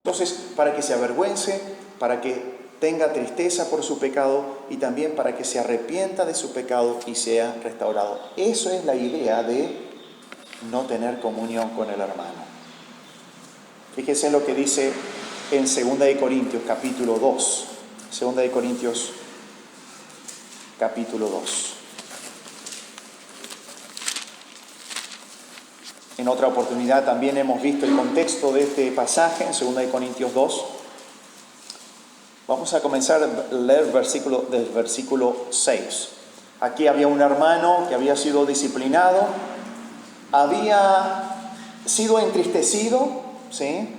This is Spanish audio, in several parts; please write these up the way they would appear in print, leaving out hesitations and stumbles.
Entonces, para que se avergüence, para que tenga tristeza por su pecado y también para que se arrepienta de su pecado y sea restaurado. Eso es la idea de no tener comunión con el hermano. Fíjese lo que dice en 2 Corintios capítulo 2. 2 Corintios capítulo 2. En otra oportunidad también hemos visto el contexto de este pasaje en 2 Corintios 2. Vamos a comenzar a leer del versículo 6. Aquí había un hermano que había sido disciplinado, había sido entristecido, ¿sí?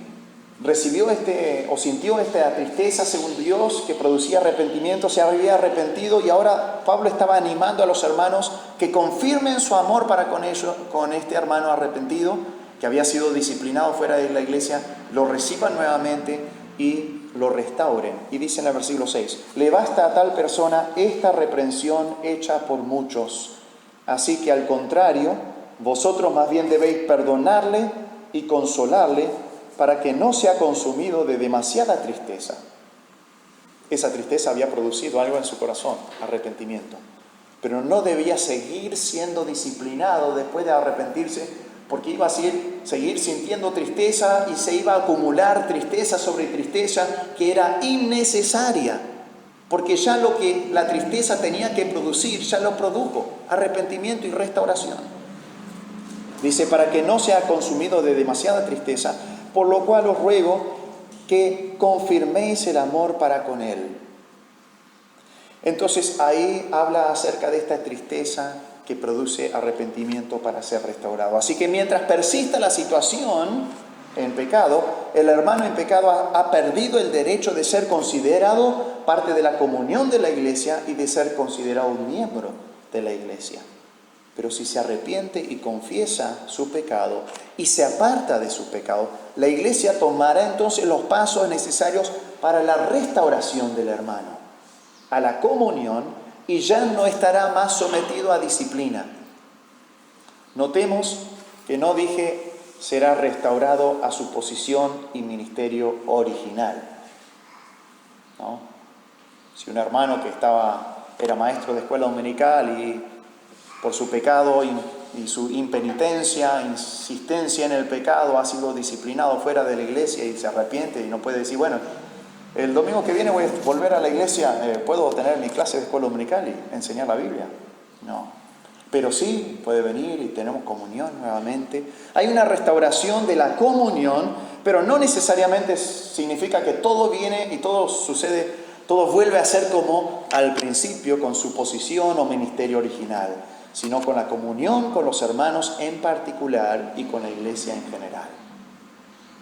Recibió o sintió esta tristeza según Dios que producía arrepentimiento, se había arrepentido y ahora Pablo estaba animando a los hermanos que confirmen su amor para con este hermano arrepentido que había sido disciplinado fuera de la iglesia, lo reciban nuevamente y lo restauren. Y dice en el versículo 6, le basta a tal persona esta reprensión hecha por muchos, así que al contrario, vosotros más bien debéis perdonarle y consolarle para que no sea consumido de demasiada tristeza. Esa tristeza había producido algo en su corazón, arrepentimiento. Pero no debía seguir siendo disciplinado después de arrepentirse, porque iba a seguir sintiendo tristeza y se iba a acumular tristeza sobre tristeza que era innecesaria. Porque ya lo que la tristeza tenía que producir, ya lo produjo, arrepentimiento y restauración. Dice, para que no sea consumido de demasiada tristeza, por lo cual os ruego que confirméis el amor para con él. Entonces ahí habla acerca de esta tristeza que produce arrepentimiento para ser restaurado. Así que mientras persista la situación en pecado, el hermano en pecado ha perdido el derecho de ser considerado parte de la comunión de la iglesia y de ser considerado un miembro de la iglesia. Pero si se arrepiente y confiesa su pecado y se aparta de su pecado, la iglesia tomará entonces los pasos necesarios para la restauración del hermano, a la comunión, y ya no estará más sometido a disciplina. Notemos que no dije será restaurado a su posición y ministerio original, ¿no? Si un hermano que era maestro de escuela dominical y por su pecado y su impenitencia, insistencia en el pecado, ha sido disciplinado fuera de la iglesia y se arrepiente y no puede decir, bueno, el domingo que viene voy a volver a la iglesia, ¿puedo tener mi clase de escuela dominical y enseñar la Biblia? No. Pero sí, puede venir y tenemos comunión nuevamente. Hay una restauración de la comunión, pero no necesariamente significa que todo viene y todo sucede, todo vuelve a ser como al principio con su posición o ministerio original, sino con la comunión con los hermanos en particular y con la iglesia en general.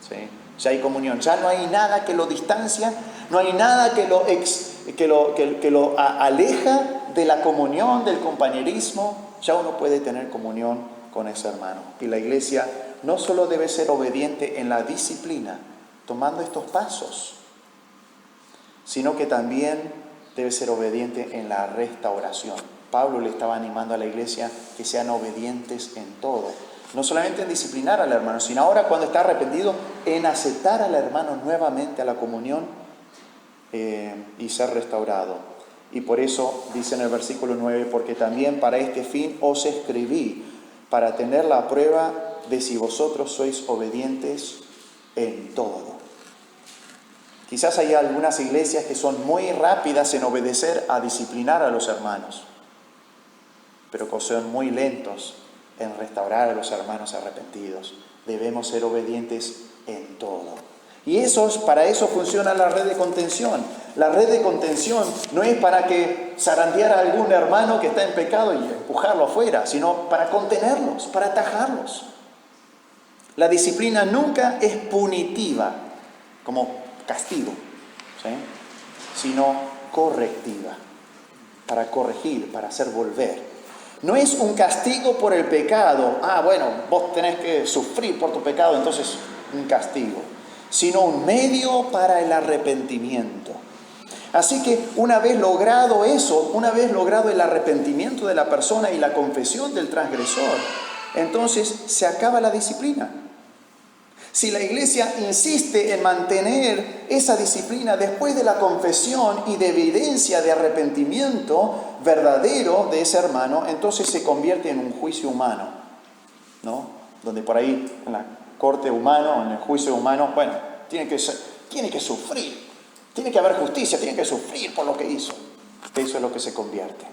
¿Sí? Ya hay comunión, ya no hay nada que lo distancia, no hay nada que lo aleja de la comunión, del compañerismo. Ya uno puede tener comunión con ese hermano. Y la iglesia no solo debe ser obediente en la disciplina, tomando estos pasos, sino que también debe ser obediente en la restauración. Pablo le estaba animando a la iglesia que sean obedientes en todo. No solamente en disciplinar al hermano, sino ahora cuando está arrepentido, en aceptar al hermano nuevamente a la comunión y ser restaurado. Y por eso dice en el versículo 9, porque también para este fin os escribí, para tener la prueba de si vosotros sois obedientes en todo. Quizás hay algunas iglesias que son muy rápidas en obedecer a disciplinar a los hermanos, pero que son muy lentos en restaurar a los hermanos arrepentidos. Debemos ser obedientes en todo. Y para eso funciona la red de contención. La red de contención no es para que zarandear a algún hermano que está en pecado y empujarlo afuera, sino para contenerlos, para atajarlos. La disciplina nunca es punitiva, como castigo, ¿sí? Sino correctiva, para corregir, para hacer volver. No es un castigo por el pecado. Bueno, vos tenés que sufrir por tu pecado, entonces un castigo. Sino un medio para el arrepentimiento. Así que una vez logrado eso, una vez logrado el arrepentimiento de la persona y la confesión del transgresor, entonces se acaba la disciplina. Si la iglesia insiste en mantener esa disciplina después de la confesión y de evidencia de arrepentimiento verdadero de ese hermano, entonces se convierte en un juicio humano, ¿no? Donde por ahí, en la corte humana, en el juicio humano, bueno, tiene que sufrir, tiene que haber justicia, tiene que sufrir por lo que hizo. Eso es lo que se convierte.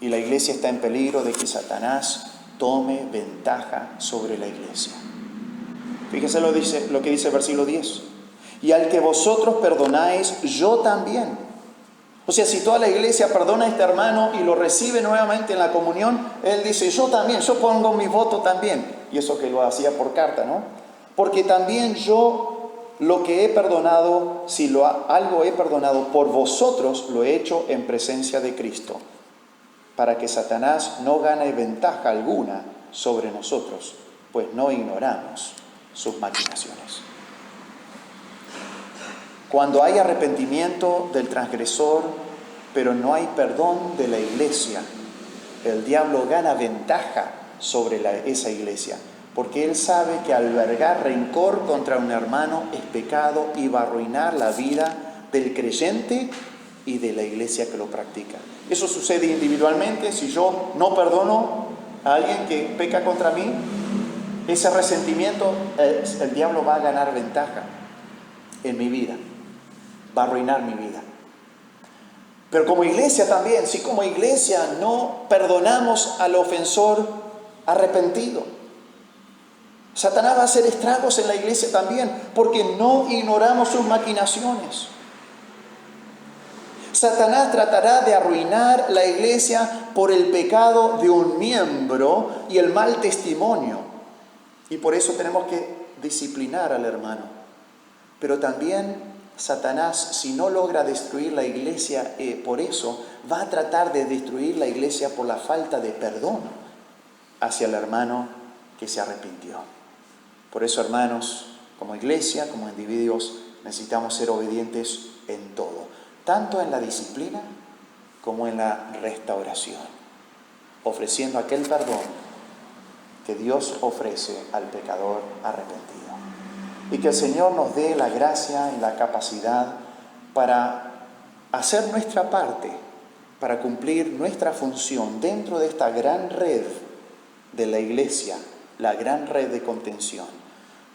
Y la iglesia está en peligro de que Satanás tome ventaja sobre la iglesia. Fíjese lo que dice el versículo 10. Y al que vosotros perdonáis, yo también. O sea, si toda la iglesia perdona a este hermano y lo recibe nuevamente en la comunión, él dice, yo también, yo pongo mi voto también. Y eso que lo hacía por carta, ¿no? Porque también yo lo que he perdonado, algo he perdonado por vosotros, lo he hecho en presencia de Cristo, para que Satanás no gane ventaja alguna sobre nosotros, pues no ignoramos sus maquinaciones. Cuando hay arrepentimiento del transgresor, pero no hay perdón de la iglesia, el diablo gana ventaja sobre esa iglesia, porque él sabe que albergar rencor contra un hermano es pecado y va a arruinar la vida del creyente y de la iglesia que lo practica. Eso sucede individualmente. Si yo no perdono a alguien que peca contra mí, ese resentimiento, el diablo va a ganar ventaja en mi vida, va a arruinar mi vida. Pero como iglesia también, si como iglesia no perdonamos al ofensor arrepentido, Satanás va a hacer estragos en la iglesia también, porque no ignoramos sus maquinaciones. Satanás tratará de arruinar la iglesia por el pecado de un miembro y el mal testimonio. Y por eso tenemos que disciplinar al hermano. Pero también Satanás, si no logra destruir la iglesia por eso, va a tratar de destruir la iglesia por la falta de perdón hacia el hermano que se arrepintió. Por eso, hermanos, como iglesia, como individuos, necesitamos ser obedientes en todo, tanto en la disciplina como en la restauración, ofreciendo aquel perdón que Dios ofrece al pecador arrepentido. Y que el Señor nos dé la gracia y la capacidad para hacer nuestra parte, para cumplir nuestra función dentro de esta gran red de la iglesia, la gran red de contención.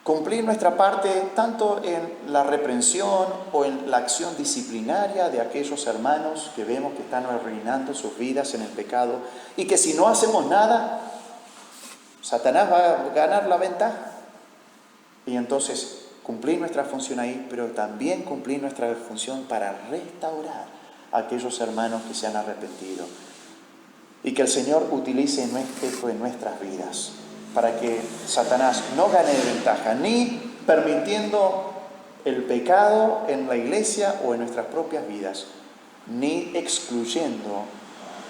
Cumplir nuestra parte tanto en la reprensión o en la acción disciplinaria de aquellos hermanos que vemos que están arruinando sus vidas en el pecado, y que si no hacemos nada, Satanás va a ganar la ventaja. Y entonces cumplir nuestra función ahí, pero también cumplir nuestra función para restaurar a aquellos hermanos que se han arrepentido. Y que el Señor utilice esto en nuestras vidas, para que Satanás no gane ventaja, ni permitiendo el pecado en la iglesia o en nuestras propias vidas, ni excluyendo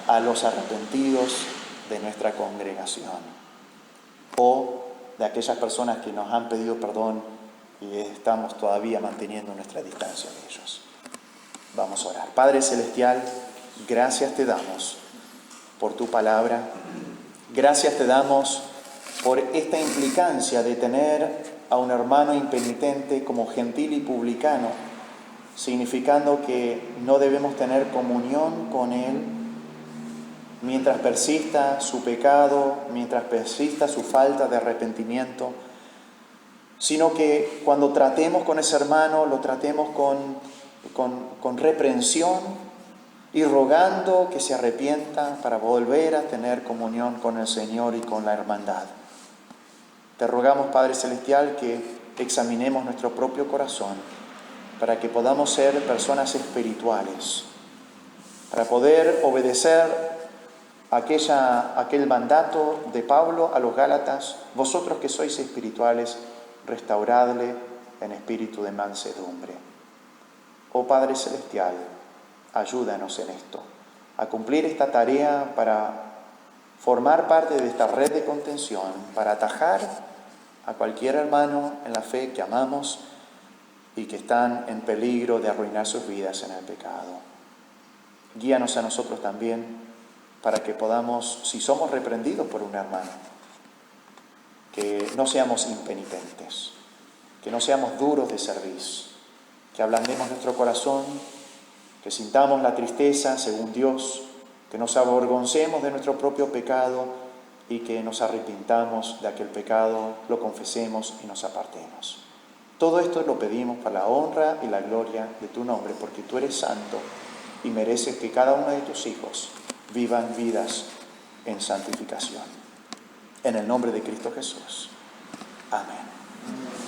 a los arrepentidos de nuestra congregación, o de aquellas personas que nos han pedido perdón y estamos todavía manteniendo nuestra distancia de ellos. Vamos a orar. Padre Celestial, gracias te damos por tu palabra. Gracias te damos por esta implicancia de tener a un hermano impenitente como gentil y publicano, significando que no debemos tener comunión con él mientras persista su pecado, mientras persista su falta de arrepentimiento, sino que cuando tratemos con ese hermano, lo tratemos con reprensión y rogando que se arrepienta para volver a tener comunión con el Señor y con la hermandad. Te rogamos, Padre Celestial, que examinemos nuestro propio corazón para que podamos ser personas espirituales, para poder obedecer aquel mandato de Pablo a los Gálatas: vosotros que sois espirituales, restauradle en espíritu de mansedumbre. Oh Padre Celestial, ayúdanos en esto, a cumplir esta tarea para formar parte de esta red de contención, para atajar a cualquier hermano en la fe que amamos y que están en peligro de arruinar sus vidas en el pecado. Guíanos a nosotros también para que podamos, si somos reprendidos por un hermano, que no seamos impenitentes, que no seamos duros de cerviz, que ablandemos nuestro corazón, que sintamos la tristeza según Dios, que nos avergoncemos de nuestro propio pecado y que nos arrepintamos de aquel pecado, lo confesemos y nos apartemos. Todo esto lo pedimos para la honra y la gloria de tu nombre, porque tú eres santo y mereces que cada uno de tus hijos vivan vidas en santificación. En el nombre de Cristo Jesús. Amén.